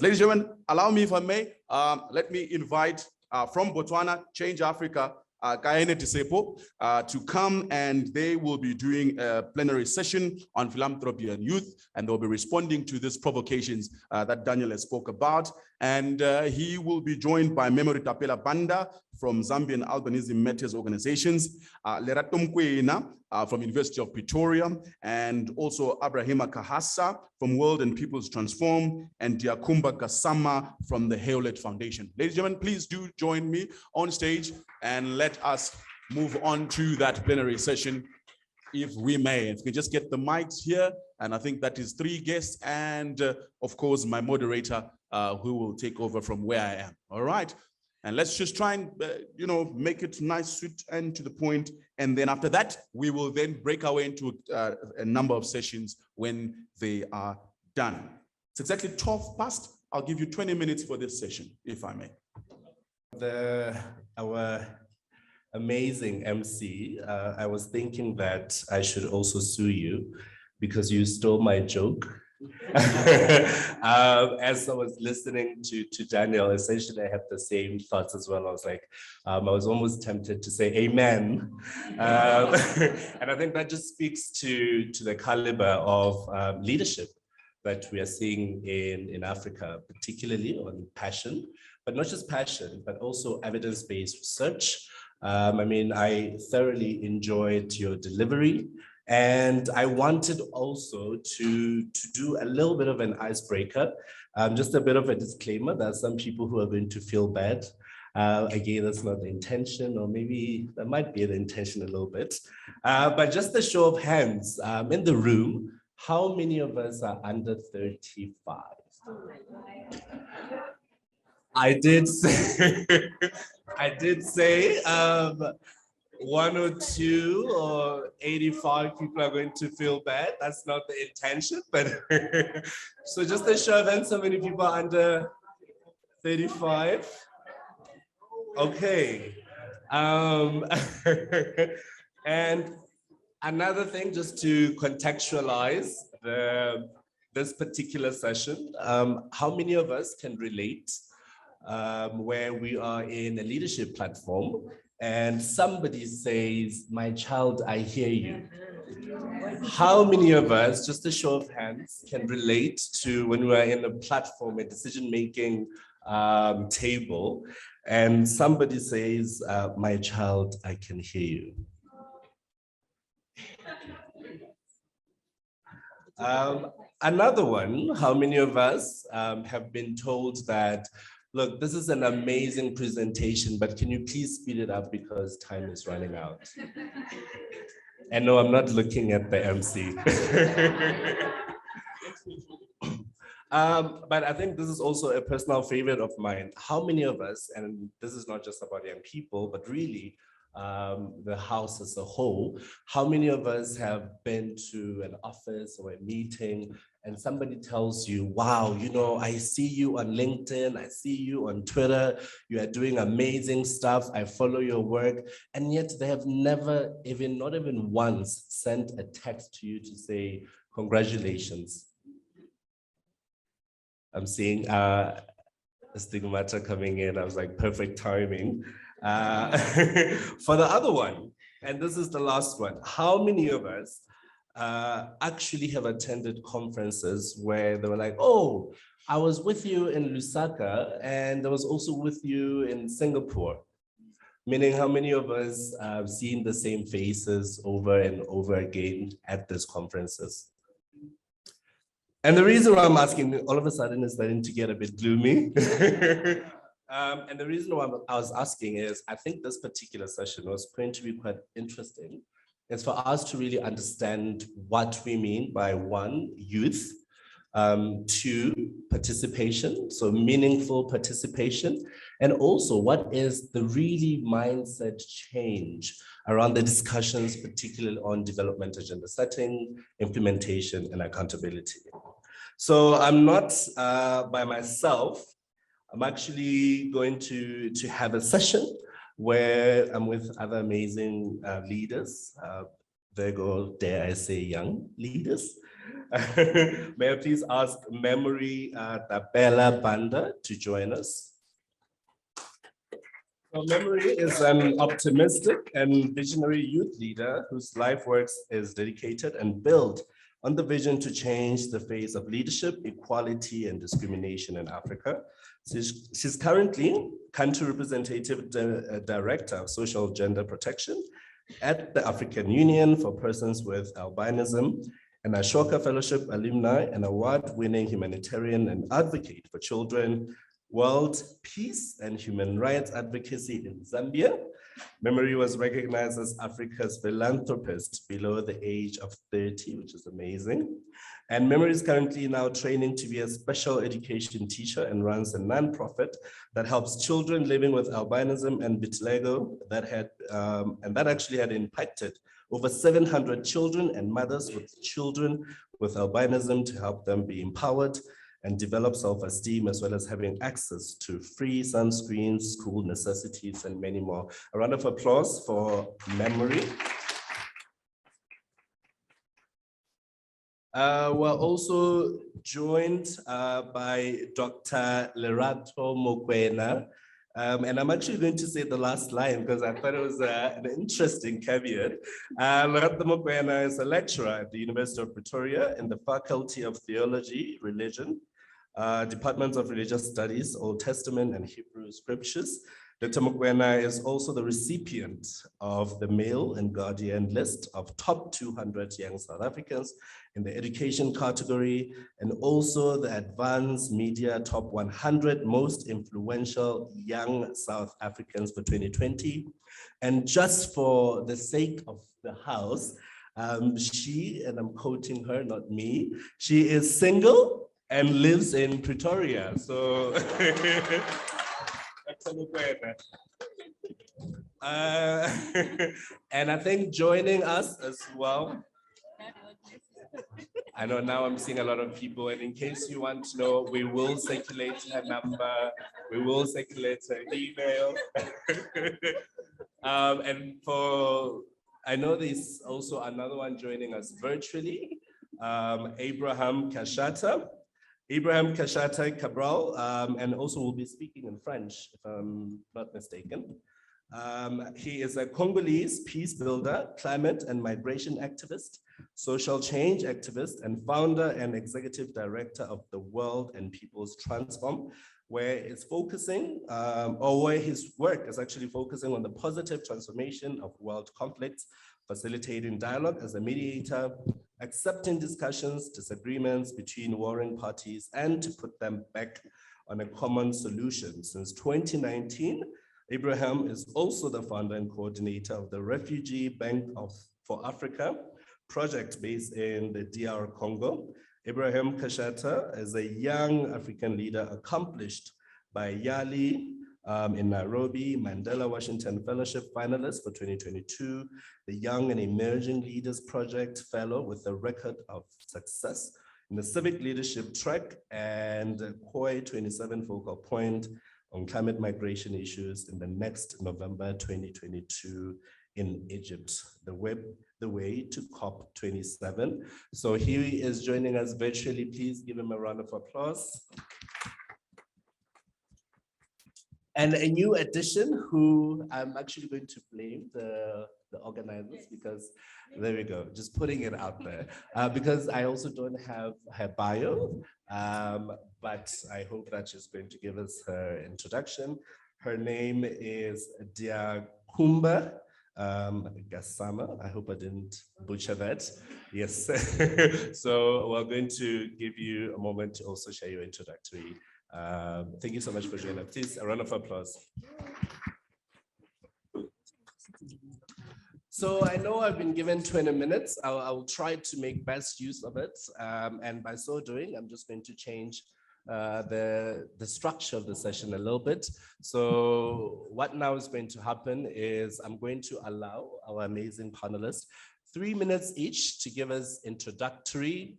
Ladies and gentlemen, allow me, if I may, let me invite from Botswana, Change Africa, Kaene Disepo, to come, and they will be doing a plenary session on philanthropy and youth, and they'll be responding to these provocations that Daniel has spoke about. And he will be joined by Memory Tapela Banda from Zambian Albinism MattersOrganizations, Lerato from University of Pretoria, and also Abrahima Kahasa from World and People's Transform, and Diakhoumba Gassama from the Hewlett Foundation. Ladies and gentlemen, please do join me on stage and let us move on to that plenary session, if we may. If we can just get the mics here, and I think that is 3 guests, and of course, my moderator, who will take over from where I am. All right. And let's just try and, make it nice, sweet, and to the point. And then after that, we will then break our way into a number of sessions when they are done. It's exactly 12 past. I'll give you 20 minutes for this session, if I may. Our amazing MC, I was thinking that I should also sue you because you stole my joke. As I was listening to Daniel, essentially I had the same thoughts as well. I was like, I was almost tempted to say amen. And I think that just speaks to the caliber of leadership that we are seeing in Africa, particularly on passion, but not just passion, but also evidence-based research. I thoroughly enjoyed your delivery. And I wanted also to do a little bit of an icebreaker, just a bit of a disclaimer that some people who are going to feel bad. Again, that's not the intention, or maybe that might be the intention a little bit. But just a show of hands in the room, how many of us are under 35? I did say 1 or 2 or 85 people are going to feel bad. That's not the intention, but so just a show of hands, how many people are under 35? Okay. And another thing, just to contextualize this particular session, how many of us can relate where we are in a leadership platform and somebody says, "My child, I hear you"? How many of us, just a show of hands, can relate to when we're in a platform, a decision-making table, and somebody says, "My child, I can hear you"? Another one, how many of us have been told that, "Look, this is an amazing presentation, but can you please speed it up because time is running out"? And no, I'm not looking at the MC. But I think this is also a personal favorite of mine. How many of us, and this is not just about young people, but really the house as a whole, how many of us have been to an office or a meeting and somebody tells you, "Wow, I see you on LinkedIn, I see you on Twitter, you are doing amazing stuff, I follow your work," and yet they have never even, not even once, sent a text to you to say, "Congratulations"? I'm seeing a stigmata coming in. I was like, perfect timing. For the other one, and this is the last one, how many of us actually have attended conferences where they were like, "Oh, I was with you in Lusaka and I was also with you in Singapore"? Meaning, how many of us have seen the same faces over and over again at these conferences? And the reason why I'm asking, all of a sudden it's starting to get a bit gloomy. And the reason why I was asking is, I think this particular session was going to be quite interesting. It's for us to really understand what we mean by 1, youth, 2, participation, so meaningful participation, and also what is the really mindset change around the discussions, particularly on development agenda setting, implementation, and accountability. So I'm not by myself. I'm actually going to have a session where I'm with other amazing leaders. there go, dare I say, young leaders. May I please ask Memory Tapela Banda to join us? So Memory is an optimistic and visionary youth leader whose life work is dedicated and built on the vision to change the face of leadership, equality, and discrimination in Africa. She's currently Country Representative Director of Social Gender Protection at the African Union for Persons with Albinism, an Ashoka Fellowship alumni, and award-winning humanitarian and advocate for children, world peace and human rights advocacy in Zambia. Memory was recognized as Africa's philanthropist below the age of 30, which is amazing. And Memory is currently now training to be a special education teacher and runs a nonprofit that helps children living with albinism and vitiligo that actually had impacted over 700 children and mothers with children with albinism to help them be empowered and develop self-esteem, as well as having access to free sunscreens, school necessities, and many more. A round of applause for Memory. We're also joined by Dr. Lerato Mokoena. And I'm actually going to say the last line because I thought it was an interesting caveat. Lerato Mokoena is a lecturer at the University of Pretoria in the Faculty of Theology, Religion, Department of Religious Studies, Old Testament and Hebrew Scriptures. Dr. Mokoena is also the recipient of the Mail and Guardian list of top 200 young South Africans in the education category, and also the Advanced Media Top 100 Most Influential Young South Africans for 2020. And just for the sake of the house, she, and I'm quoting her, not me, she is single and lives in Pretoria. So, and I think joining us as well, I know now I'm seeing a lot of people, and in case you want to know, we will circulate her number, we will circulate her email. And I know there's also another one joining us virtually, Abraham Kashata. Abraham Kashata Cabral, and also will be speaking in French, if I'm not mistaken. He is a Congolese peace builder, climate and migration activist, social change activist, and founder and executive director of the World and People's Transform, where it's focusing, or where his work is actually focusing on the positive transformation of world conflicts, facilitating dialogue as a mediator, accepting discussions, disagreements between warring parties, and to put them back on a common solution. Since 2019, Abraham is also the founder and coordinator of the Refugee Bank for Africa project based in the DR Congo. Abraham Kashata is a young African leader accomplished by Yali in Nairobi, Mandela Washington Fellowship finalist for 2022, the Young and Emerging Leaders Project Fellow with a record of success in the civic leadership track, and COI 27 focal point on climate migration issues in the next November 2022 in Egypt, the way to COP 27. So he is joining us virtually. Please give him a round of applause. And a new addition who I'm actually going to blame the organizers, because there we go, just putting it out there, because I also don't have her bio, but I hope that she's going to give us her introduction. Her name is Diakhoumba Gassama. I hope I didn't butcher that. Yes. So we're going to give you a moment to also share your introductory. Thank you so much for joining us. Please, a round of applause. So I know I've been given 20 minutes. I'll try to make best use of it. And by so doing, I'm just going to change the structure of the session a little bit. So what now is going to happen is I'm going to allow our amazing panelists 3 minutes each to give us introductory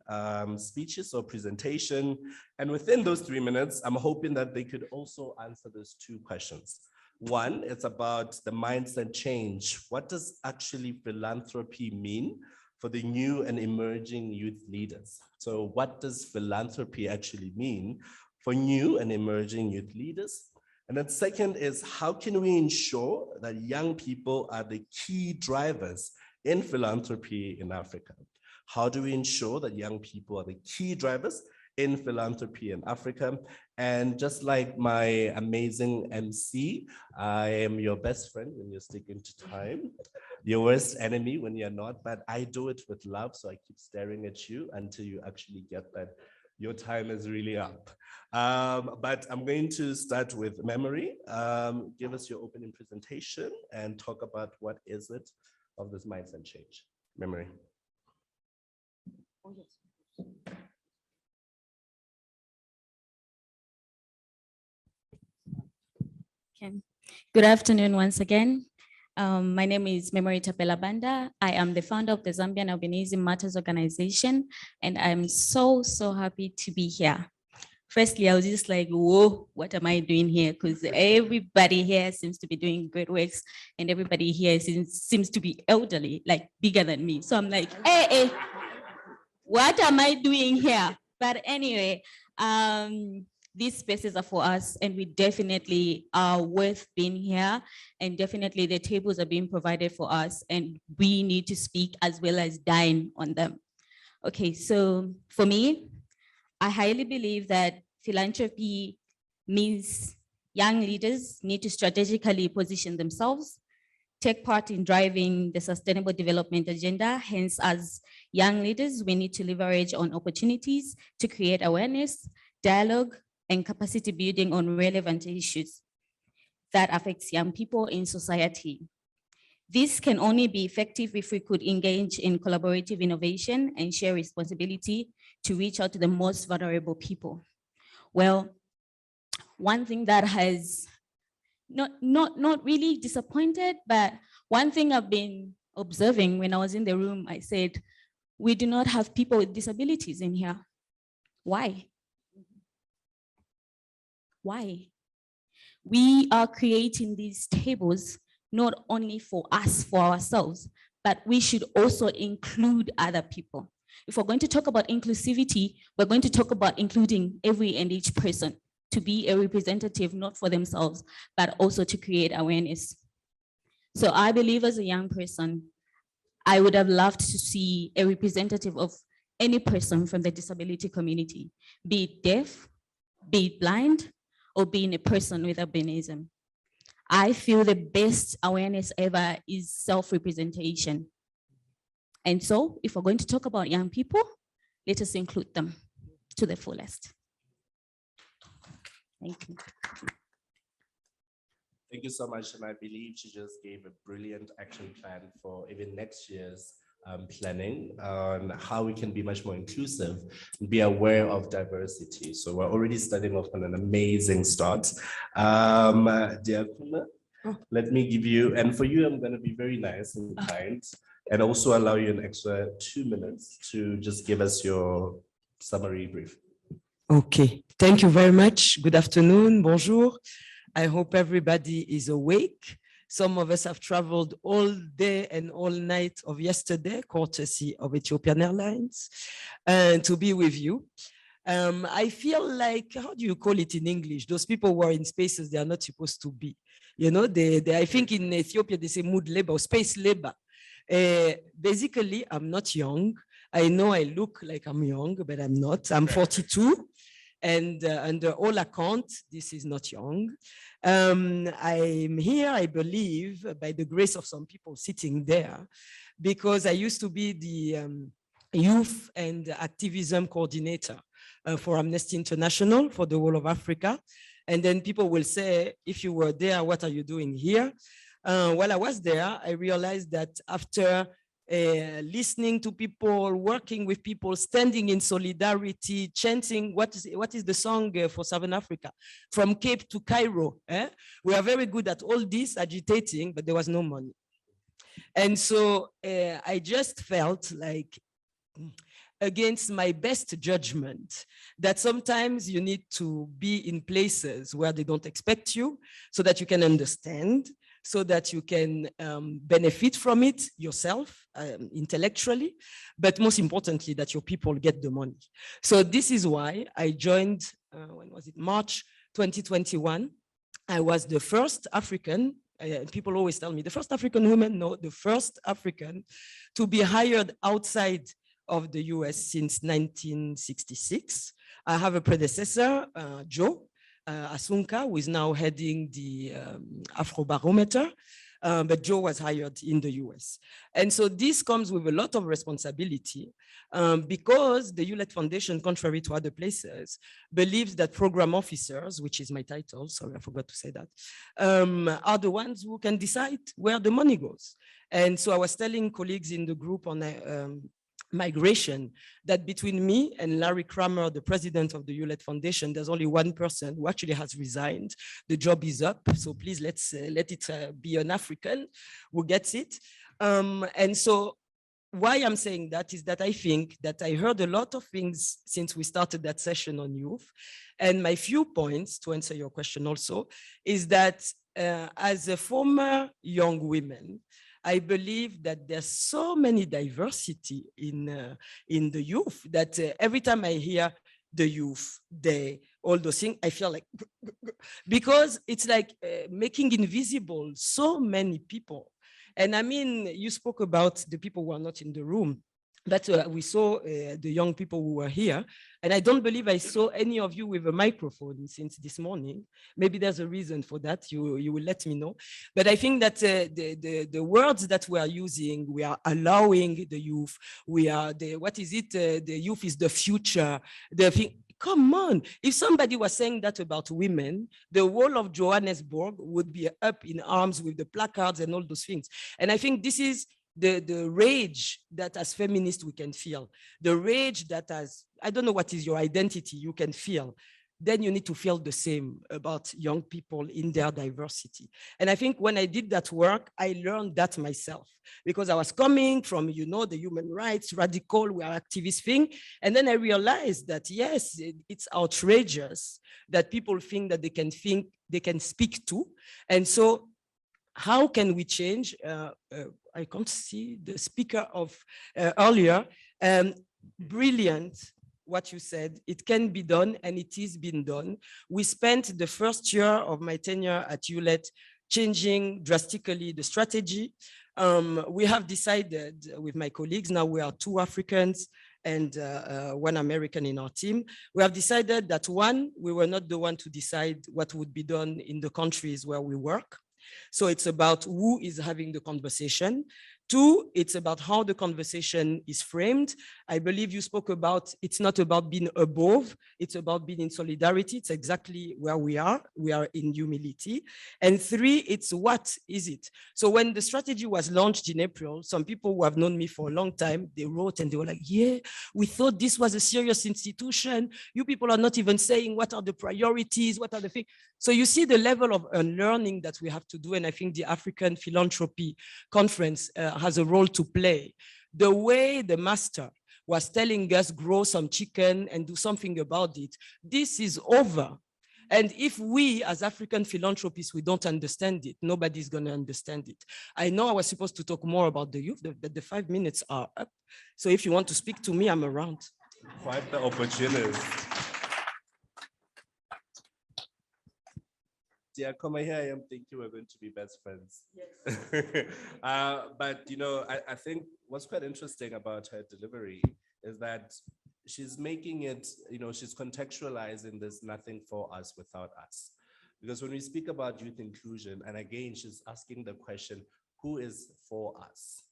speeches or presentation. And within those 3 minutes, I'm hoping that they could also answer those 2 questions. One, it's about the mindset change. What does actually philanthropy mean for the new and emerging youth leaders? So what does philanthropy actually mean for new and emerging youth leaders? And then second is, how can we ensure that young people are the key drivers in philanthropy in Africa? How do we ensure that young people are the key drivers in philanthropy in Africa? And just like my amazing MC, I am your best friend when you're sticking to time, your worst enemy when you're not, but I do it with love. So I keep staring at you until you actually get that your time is really up. But I'm going to start with Memory. Give us your opening presentation and talk about what is it of this mindset change. Memory. Oh, yes. Okay. Good afternoon once again. My name is Memory Tapela Banda. I am the founder of the Zambian Albinism MattersOrganization, and I'm so happy to be here. Firstly, I was just like, whoa, what am I doing here? Because everybody here seems to be doing great works, and everybody here seems to be elderly, like bigger than me. So I'm like, hey, what am I doing here? But anyway, these spaces are for us, and we definitely are worth being here, and definitely the tables are being provided for us, and we need to speak as well as dine on them. Okay, so for me, I highly believe that philanthropy means young leaders need to strategically position themselves, take part in driving the sustainable development agenda. Hence, as young leaders, we need to leverage on opportunities to create awareness, dialogue, and capacity building on relevant issues that affects young people in society. This can only be effective if we could engage in collaborative innovation and share responsibility to reach out to the most vulnerable people. Well, one thing that has not really disappointed, but one thing I've been observing when I was in the room, I said, we do not have people with disabilities in here. Why? Why? We are creating these tables not only for us, for ourselves, but we should also include other people. If we're going to talk about inclusivity, we're going to talk about including every and each person to be a representative, not for themselves, but also to create awareness. So I believe as a young person, I would have loved to see a representative of any person from the disability community, be it deaf, be it blind, or being a person with albinism. I feel the best awareness ever is self-representation. And so if we're going to talk about young people, let us include them to the fullest. Thank you. Thank you so much. And I believe she just gave a brilliant action plan for even next year's planning on how we can be much more inclusive and be aware of diversity. So we're already starting off on an amazing start. Diakhoumba, let me give you, and for you, I'm going to be very nice and kind and also allow you an extra 2 minutes to just give us your summary brief. Okay, thank you very much. Good afternoon, bonjour. I hope everybody is awake. Some of us have traveled all day and all night of yesterday, courtesy of Ethiopian Airlines, and to be with you. I feel like, how do you call it in English? Those people who are in spaces they are not supposed to be. You know, I think in Ethiopia, they say mood labor, space labor. Basically, I'm not young. I know I look like I'm young, but I'm not. I'm 42. And under all accounts, this is not young. I'm here, I believe, by the grace of some people sitting there, because I used to be the youth and activism coordinator for Amnesty International for the whole of Africa. And then people will say, if you were there, what are you doing here? While I was there, I realized that after listening to people, working with people, standing in solidarity, chanting, what is the song for Southern Africa? From Cape to Cairo. We are very good at all this, agitating, but there was no money. And so I just felt like against my best judgment, that sometimes you need to be in places where they don't expect you so that you can understand, so that you can benefit from it yourself intellectually, but most importantly, that your people get the money. So this is why I joined, when was it, March 2021. I was the first African, people always tell me, the first African woman, no, the first African to be hired outside of the US since 1966. I have a predecessor, Joe Asunka, who is now heading the Afrobarometer, but Joe was hired in the US. And so this comes with a lot of responsibility because the Hewlett Foundation, contrary to other places, believes that program officers, which is my title, sorry, I forgot to say that, are the ones who can decide where the money goes. And so I was telling colleagues in the group on migration that between me and Larry Kramer, the president of the Hewlett Foundation, there's only one person who actually has resigned. The job is up, so please let it be an African who gets it. And so why I'm saying that is that I think that I heard a lot of things since we started that session on youth. And my few points, to answer your question also, is that as a former young woman, I believe that there's so many diversity in the youth that every time I hear the youth, all those things, I feel like, because it's like making invisible so many people. And I mean, you spoke about the people who are not in the room, but we saw the young people who were here. And I don't believe I saw any of you with a microphone since this morning. Maybe there's a reason for that. You will let me know. But I think that the words that we are using, we are allowing the youth. We are what is it? The youth is the future. Come on. If somebody was saying that about women, the whole of Johannesburg would be up in arms with the placards and all those things. And I think this is the rage that as feminists we can feel, the rage that as, I don't know what is your identity, you can feel, then you need to feel the same about young people in their diversity. And I think when I did that work, I learned that myself because I was coming from, you know, the human rights, radical, we are activist thing. And then I realized that, yes, it's outrageous that people think that they can speak to. And so how can we change? I can't see the speaker of earlier. Brilliant what you said. It can be done and it is being done. We spent the first year of my tenure at Hewlett changing drastically the strategy. We have decided with my colleagues, now we are 2 Africans and 1 American in our team. We have decided that 1, we were not the one to decide what would be done in the countries where we work. So it's about who is having the conversation. 2, it's about how the conversation is framed. I believe you spoke about, it's not about being above, it's about being in solidarity. It's exactly where we are in humility. And 3, it's what is it? So when the strategy was launched in April, some people who have known me for a long time, they wrote and they were like, yeah, we thought this was a serious institution. You people are not even saying what are the priorities, what are the things. So you see the level of unlearning that we have to do. And I think the African Philanthropy Conference has a role to play. The way the master was telling us grow some chicken and do something about it, this is over. And if we as African philanthropists, we don't understand it, nobody's gonna understand it. I know I was supposed to talk more about the youth, but the 5 minutes are up. So if you want to speak to me, I'm around. Quite the opportunity. Diakhoumba, here I am thinking we're going to be best friends. Yes. But you know, I think what's quite interesting about her delivery is that she's making it, you know, she's contextualizing this nothing for us without us. Because when we speak about youth inclusion, and again, she's asking the question, who is for us?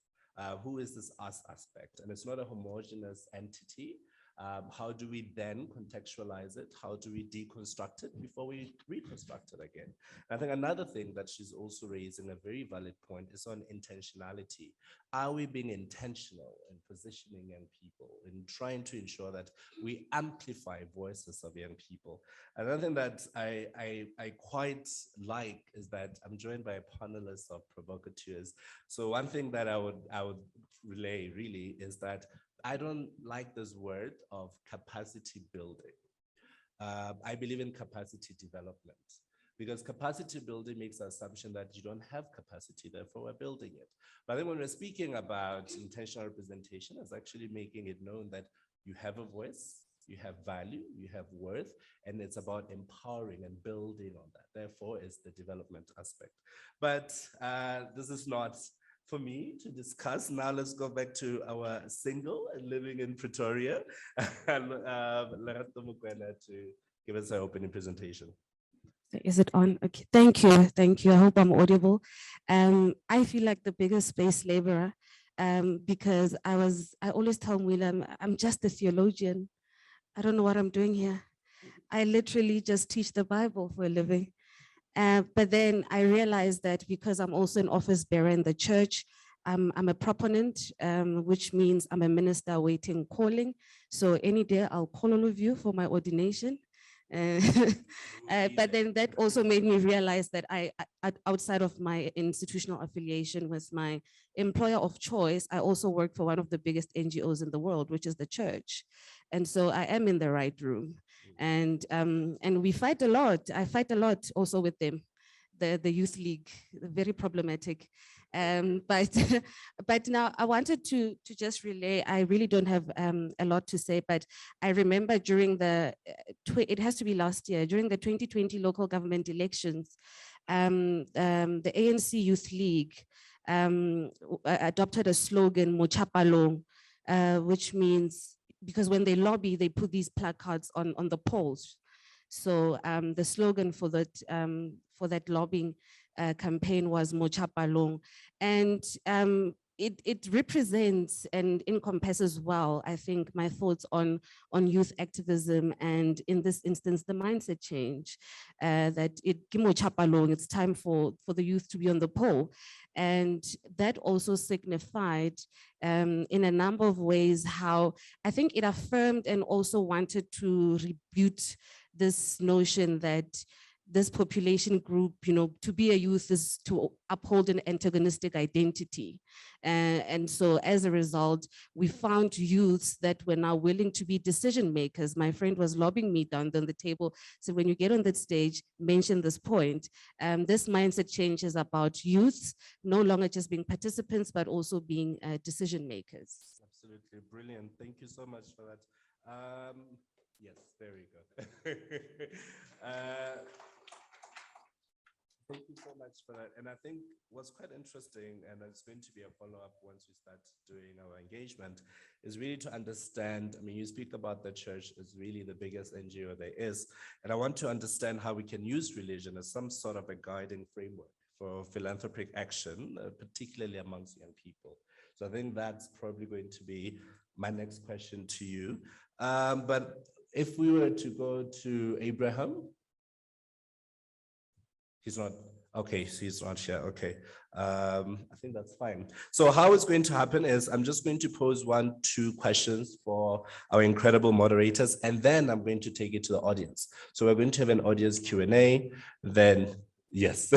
Who is this us aspect? And it's not a homogeneous entity. How do we then contextualize it? How do we deconstruct it before we reconstruct it again? I think another thing that she's also raising, a very valid point, is on intentionality. are we being intentional in positioning young people, in trying to ensure that we amplify voices of young people? Another thing that I quite like is that I'm joined by a panelist of provocateurs. So one thing that I would relay really is that I don't like this word of capacity building. I believe in capacity development, because capacity building makes the assumption that you don't have capacity, therefore we're building it. But then when we're speaking about intentional representation, it's actually making it known that you have a voice, you have value, you have worth, and it's about empowering and building on that. Therefore, it's the development aspect. But this is not for me to discuss. Now let's go back to our single living in Pretoria, and Lerato Mokoena to give us an opening presentation. Is it on? Okay, thank you. Thank you. I hope I'm audible. I feel like the biggest space laborer because I always tell William, I'm just a theologian. I don't know what I'm doing here. I literally just teach the Bible for a living. But then I realized that because I'm also an office bearer in the church, I'm a proponent, which means I'm a minister awaiting calling. So any day I'll call all of you for my ordination. But then that also made me realize that I outside of my institutional affiliation with my employer of choice, I also work for one of the biggest NGOs in the world, which is the church. And so I am in the right room. And we fight a lot. I fight a lot also with them, the youth league, very problematic. But now I wanted to just relay. I really don't have a lot to say, but I remember during it has to be last year, during the 2020 local government elections, the ANC Youth League adopted a slogan, Mochapalong, which means, because when they lobby, they put these placards on the polls. So the slogan for that lobbying campaign was Mochapalong. And it represents and encompasses well, I think, my thoughts on youth activism, and in this instance, the mindset change, that it's time for the youth to be on the pole. And that also signified in a number of ways how I think it affirmed and also wanted to rebut this notion that this population group, to be a youth is to uphold an antagonistic identity. And so as a result, we found youths that were now willing to be decision makers. My friend was lobbying me down on the table. So when you get on that stage, mention this point. This mindset change is about youths no longer just being participants, but also being decision makers. Absolutely brilliant. Thank you so much for that. Yes, very good. Thank you so much for that. And I think what's quite interesting, and it's going to be a follow-up once we start doing our engagement, is really to understand, I mean, you speak about the church as really the biggest NGO there is, and I want to understand how we can use religion as some sort of a guiding framework for philanthropic action, particularly amongst young people. So I think that's probably going to be my next question to you. But if we were to go to Abraham, he's not, okay, so he's not here, okay. I think that's fine. So how it's going to happen is I'm just going to pose 1-2 questions for our incredible moderators, and then I'm going to take it to the audience. So we're going to have an audience Q&A, then, yes.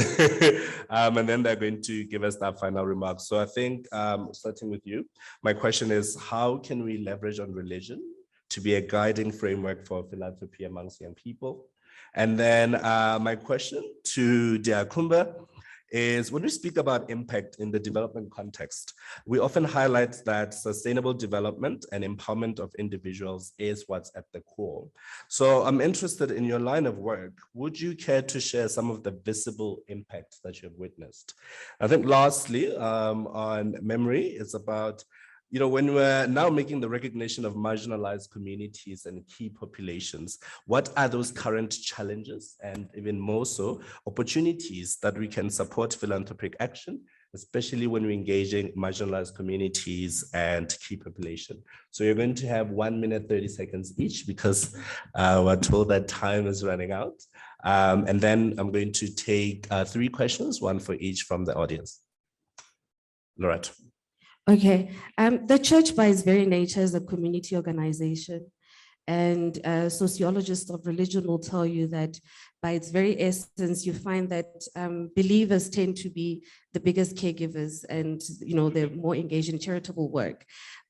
And then they're going to give us that final remarks. So I think, starting with you, my question is, how can we leverage on religion to be a guiding framework for philanthropy amongst young people? And then my question to Diakhoumba is, when we speak about impact in the development context, we often highlight that sustainable development and empowerment of individuals is what's at the core. So I'm interested in your line of work. Would you care to share some of the visible impacts that you've witnessed? I think lastly, on memory, it's about, when we're now making the recognition of marginalized communities and key populations, what are those current challenges and even more so opportunities that we can support philanthropic action, especially when we're engaging marginalized communities and key population? So you're going to have 1 minute, 30 seconds each, because we're told that time is running out. And then I'm going to take 3 questions, 1 for each from the audience. Lerato. Okay, the church by its very nature is a community organization. And sociologists of religion will tell you that by its very essence, you find that believers tend to be the biggest caregivers and they're more engaged in charitable work.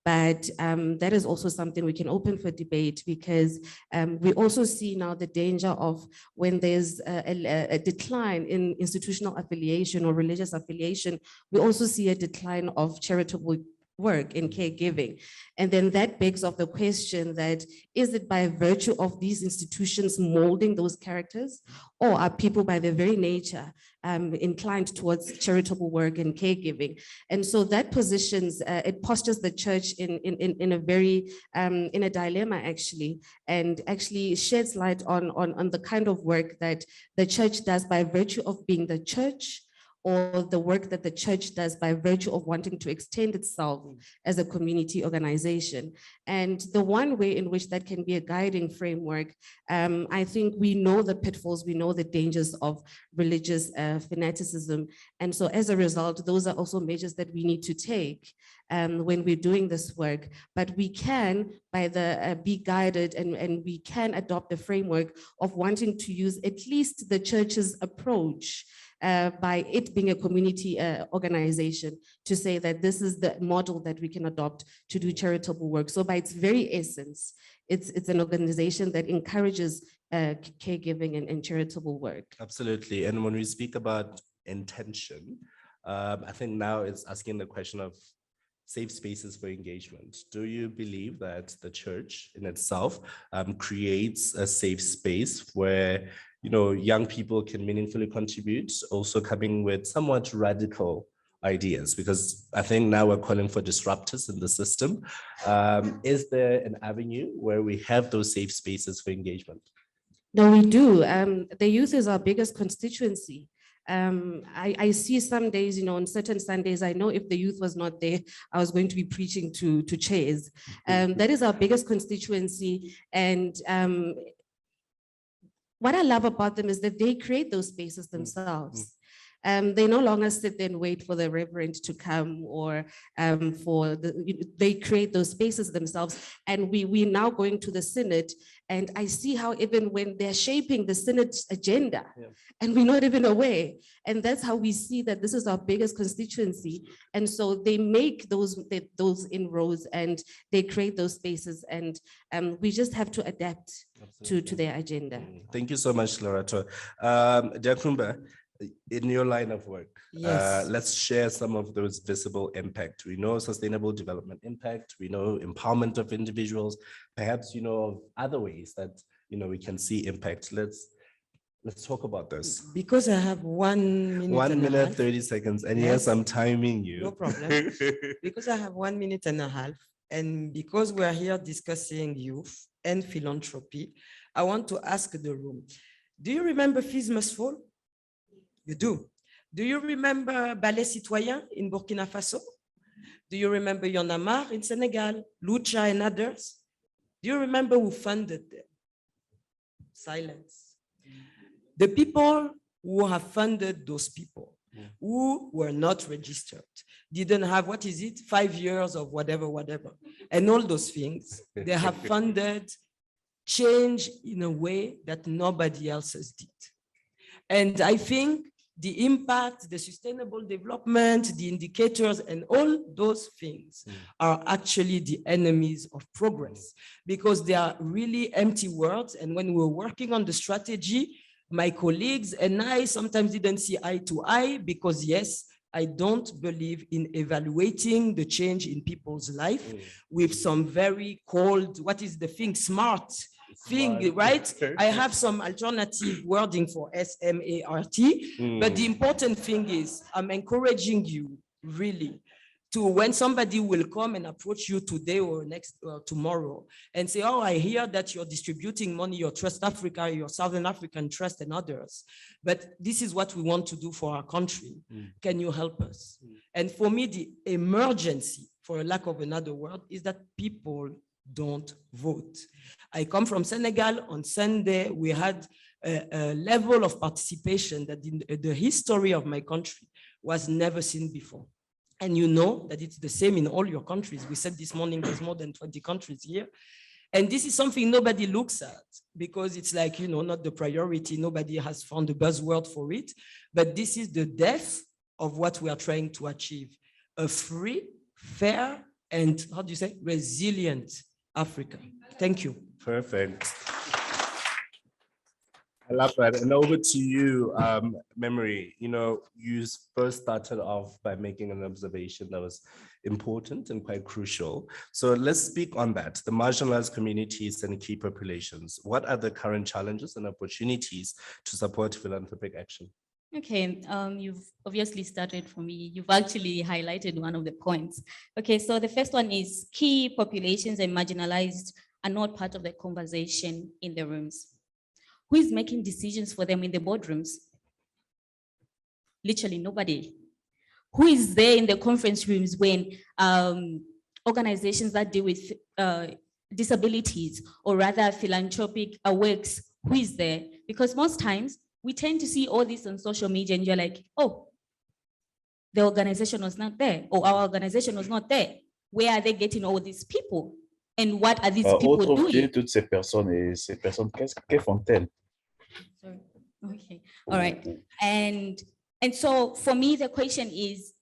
But that is also something we can open for debate, because we also see now the danger of when there's a decline in institutional affiliation or religious affiliation, we also see a decline of charitable work in caregiving. And then that begs of the question that, is it by virtue of these institutions molding those characters, or are people by their very nature inclined towards charitable work and caregiving? And so that positions, it postures the church in a very, in a dilemma actually, and actually sheds light on the kind of work that the church does by virtue of being the church, or the work that the church does by virtue of wanting to extend itself as a community organization. And the one way in which that can be a guiding framework, I think we know the pitfalls, we know the dangers of religious fanaticism. And so as a result, those are also measures that we need to take when we're doing this work. But we can be guided, and we can adopt the framework of wanting to use at least the church's approach by it being a community organization, to say that this is the model that we can adopt to do charitable work. So by its very essence, it's an organization that encourages caregiving and charitable work. Absolutely. And when we speak about intention, I think now it's asking the question of safe spaces for engagement. Do you believe that the church in itself creates a safe space where young people can meaningfully contribute, also coming with somewhat radical ideas? Because I think now we're calling for disruptors in the system. Is there an avenue where we have those safe spaces for engagement? No, we do. The youth is our biggest constituency. I see some days, on certain Sundays, I know if the youth was not there, I was going to be preaching to chairs. That is our biggest constituency. And what I love about them is that they create those spaces themselves. They no longer sit there and wait for the reverend to come, or they create those spaces themselves. And we're now going to the synod, and I see how even when they're shaping the synod's agenda, and we're not even aware, and that's how we see that this is our biggest constituency. And so they make those inroads, and they create those spaces, and we just have to adapt to their agenda. Thank you so much, Lerato. Diakhoumba, in your line of work, Yes. Let's share some of those visible impact. We know sustainable development impact, we know empowerment of individuals, perhaps, of other ways that, we can see impact. Let's talk about this. Because I have 1 minute. 1 minute, 30 seconds. And yes, I'm timing you. No problem. Because I have 1 minute and a half, and because we're here discussing youth and philanthropy, I want to ask the room, do you remember Fees Must Fall? You do. Do you remember Ballet Citoyen in Burkina Faso? Do you remember Yonamar in Senegal, Lucha and others? Do you remember who funded them? Silence. The people who have funded those people, who were not registered, didn't have, 5 years of whatever, and all those things, they have funded change in a way that nobody else has did. And I think the impact, the sustainable development, the indicators, and all those things are actually the enemies of progress, because they are really empty words. And when we're working on the strategy, my colleagues and I sometimes didn't see eye to eye, because yes, I don't believe in evaluating the change in people's life with some very cold, smart thing, right? I have some alternative wording for SMART, but the important thing is I'm encouraging you really to, when somebody will come and approach you today or next or tomorrow and say, oh, I hear that you're distributing money, your Trust Africa, your Southern African Trust and others, but this is what we want to do for our country. Can you help us? And for me, the emergency, for a lack of another word, is that people don't vote. I come from Senegal. On Sunday, we had a level of participation that in the history of my country was never seen before. And you know that it's the same in all your countries. We said this morning, there's more than 20 countries here. And this is something nobody looks at because it's like, you know, not the priority. Nobody has found a buzzword for it. But this is the depth of what we are trying to achieve. A free, fair, and how do you say, resilient Africa. Thank you. Perfect. I love that. And over to you, Memory. You know, you first started off by making an observation that was important and quite crucial. So let's speak on that. The marginalized communities and key populations. What are the current challenges and opportunities to support philanthropic action? Okay, you've obviously started for me. You've actually highlighted one of the points. Okay, so the first one is key populations and marginalized are not part of the conversation in the rooms. Who is making decisions for them in the boardrooms? Literally nobody. Who is there in the conference rooms when organizations that deal with disabilities or rather philanthropic works, who is there? Because most times we tend to see all this on social media and you're like, oh, the organization was not there or our organization was not there. Where are they getting all these people? And what are these people doing? Toutes ces personnes et ces personnes, qu'est-ce font-elles? Sorry. Okay. All right. And so for me, the question is,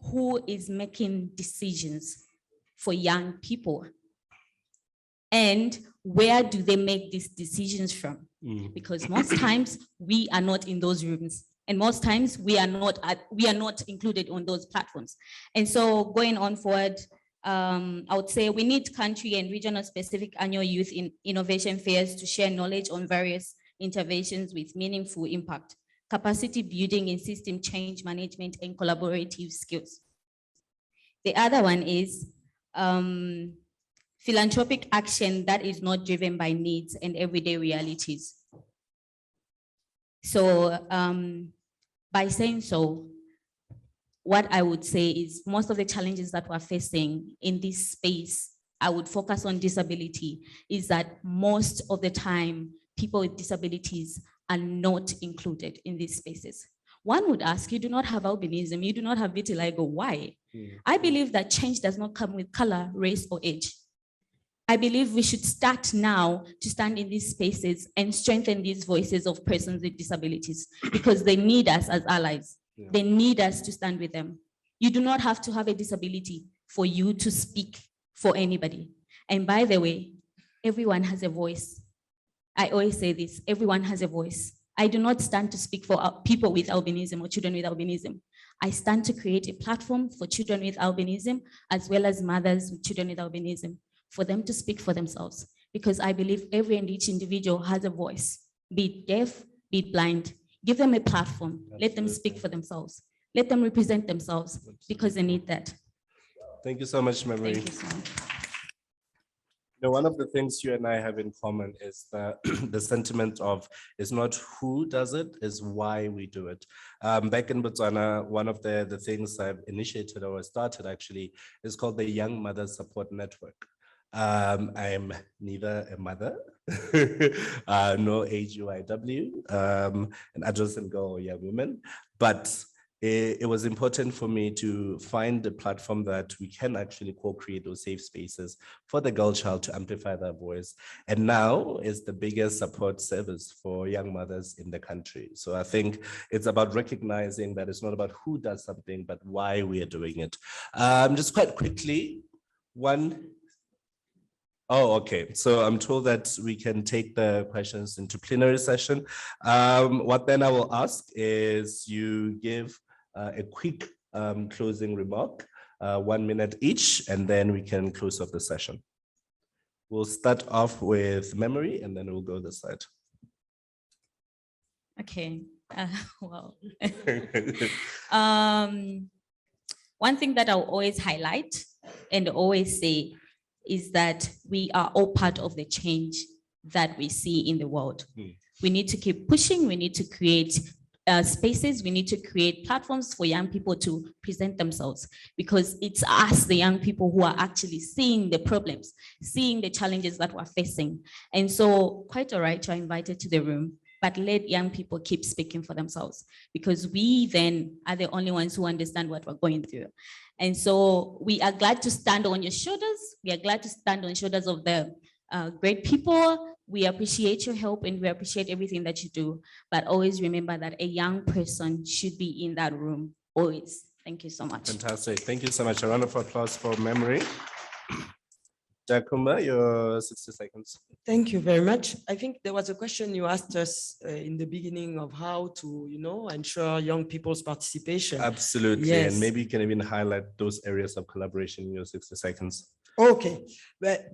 who is making decisions for young people? And where do they make these decisions from? Because most times we are not in those rooms. And most times we are not included on those platforms. And so going on forward, I would say we need country and regional specific annual youth innovation fairs to share knowledge on various interventions with meaningful impact, capacity building in system change management and collaborative skills. The other one is philanthropic action that is not driven by needs and everyday realities. So by saying so, what I would say is most of the challenges that we're facing in this space, I would focus on disability, is that most of the time, people with disabilities are not included in these spaces. One would ask, you do not have albinism, you do not have vitiligo, why? I believe that change does not come with color, race, or age. I believe we should start now to stand in these spaces and strengthen these voices of persons with disabilities because they need us as allies. Yeah. They need us to stand with them. You do not have to have a disability for you to speak for anybody. And by the way, everyone has a voice. I always say this, everyone has a voice. I do not stand to speak for people with albinism or children with albinism. I stand to create a platform for children with albinism as well as mothers with children with albinism, for them to speak for themselves. Because I believe every and each individual has a voice, be it deaf, be it blind. Give them a platform, Absolutely. Let them speak for themselves. Let them represent themselves because they need that. Thank you so much, Memory. Thank you so much. You know, one of the things you and I have in common is the sentiment of it's not who does it, is why we do it. Back in Botswana, one of the things I've initiated or started actually is called the Young Mothers Support Network. I'm neither a mother, nor AGYW, an adolescent girl or young woman, but it was important for me to find a platform that we can actually co-create those safe spaces for the girl child to amplify their voice. And now is the biggest support service for young mothers in the country. So I think it's about recognizing that it's not about who does something, but why we are doing it. Just quite quickly, Oh, okay. So I'm told that we can take the questions into plenary session. What then I will ask is you give a quick closing remark, 1 minute each, and then we can close off the session. We'll start off with Memory and then we'll go this side. Okay. Well, one thing that I'll always highlight and always say is that we are all part of the change that we see in the world. We need to keep pushing. We need to create spaces. We need to create platforms for young people to present themselves, because it's us, the young people, who are actually seeing the problems, seeing the challenges that we're facing. And so, quite all right, you're invited to the room. but let young people keep speaking for themselves, because we then are the only ones who understand what we're going through. And so we are glad to stand on your shoulders. We are glad to stand on the shoulders of the great people. We appreciate your help and we appreciate everything that you do, but always remember that a young person should be in that room, always. Thank you so much. Fantastic. Thank you so much. A round of applause for memory. Diakhoumba, your 60 seconds. Thank you very much. I think there was a question you asked us in the beginning of how to, ensure young people's participation. Absolutely. Yes. And maybe you can even highlight those areas of collaboration in your 60 seconds. Okay. But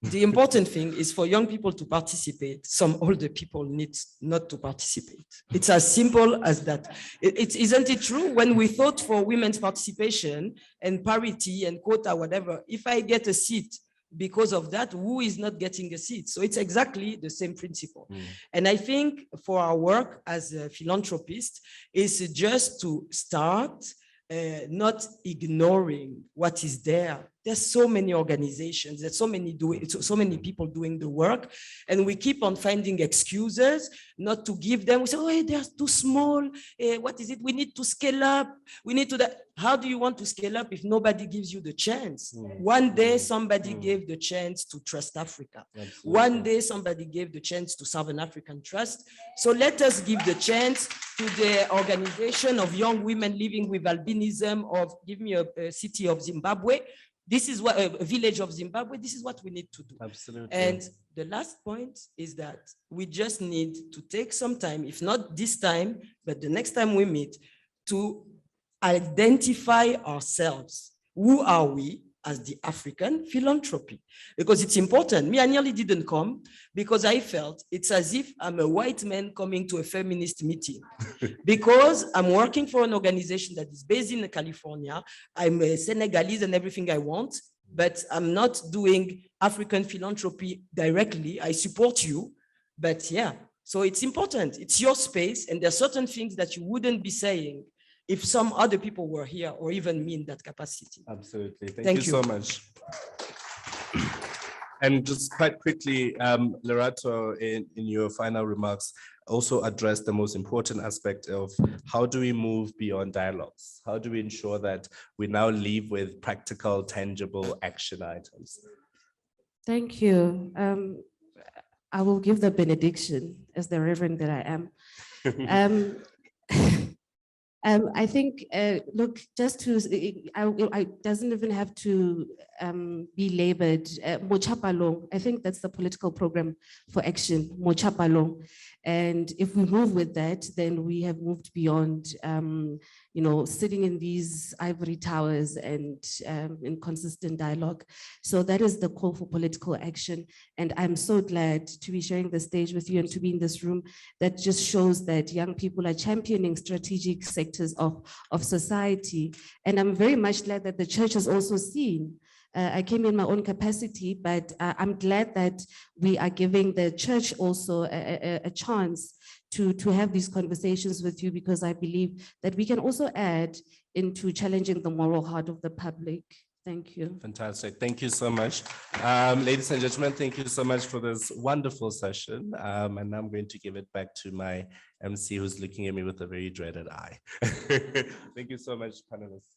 the important thing is for young people to participate. Some older people need not to participate. It's as simple as that. Isn't it true? When we thought for women's participation and parity and quota, whatever, if I get a seat because of that, who is not getting a seat? So it's exactly the same principle. And I think for our work as a philanthropist is just to start not ignoring what is there. There's so many organizations, there's so many people doing the work, and we keep on finding excuses not to give them. We say, oh, they're too small. What is it? We need to scale up. We need to that. How do you want to scale up if nobody gives you the chance? One day somebody gave the chance to Trust Africa. Absolutely. One day somebody gave the chance to Southern African Trust. So let us give the chance to the organization of young women living with albinism, or give me a city of Zimbabwe. This is what a village of Zimbabwe. This is what we need to do. Absolutely. And the last point is that we just need to take some time, if not this time, but the next time we meet, to identify ourselves. Who are we as the African philanthropy? Because it's important. Me, I nearly didn't come because I felt it's as if I'm a white man coming to a feminist meeting. Because I'm working for an organization that is based in California. I'm a Senegalese and everything I want, but I'm not doing African philanthropy directly. I support you, but yeah. So it's important. It's your space, and there are certain things that you wouldn't be saying if some other people were here, or even me in that capacity. Absolutely. Thank you so much. And just quite quickly, Lerato, in your final remarks, also address the most important aspect of how do we move beyond dialogues? How do we ensure that we now leave with practical, tangible action items? Thank you. I will give the benediction as the reverend that I am. I think, look, just to, I doesn't even have to be labored. Mochapalong, I think that's the political program for action, Mochapalong. And if we move with that, then we have moved beyond, sitting in these ivory towers and in consistent dialogue. So that is the call for political action. And I'm so glad to be sharing the stage with you and to be in this room. That just shows that young people are championing strategic sectors of society. And I'm very much glad that the church has also seen. I came in my own capacity, but I'm glad that we are giving the church also a chance to have these conversations with you, because I believe that we can also add into challenging the moral heart of the public. Thank you. Fantastic. Thank you so much. Ladies and gentlemen, thank you so much for this wonderful session. And I'm going to give it back to my MC, who's looking at me with a very dreaded eye. Thank you so much, panelists.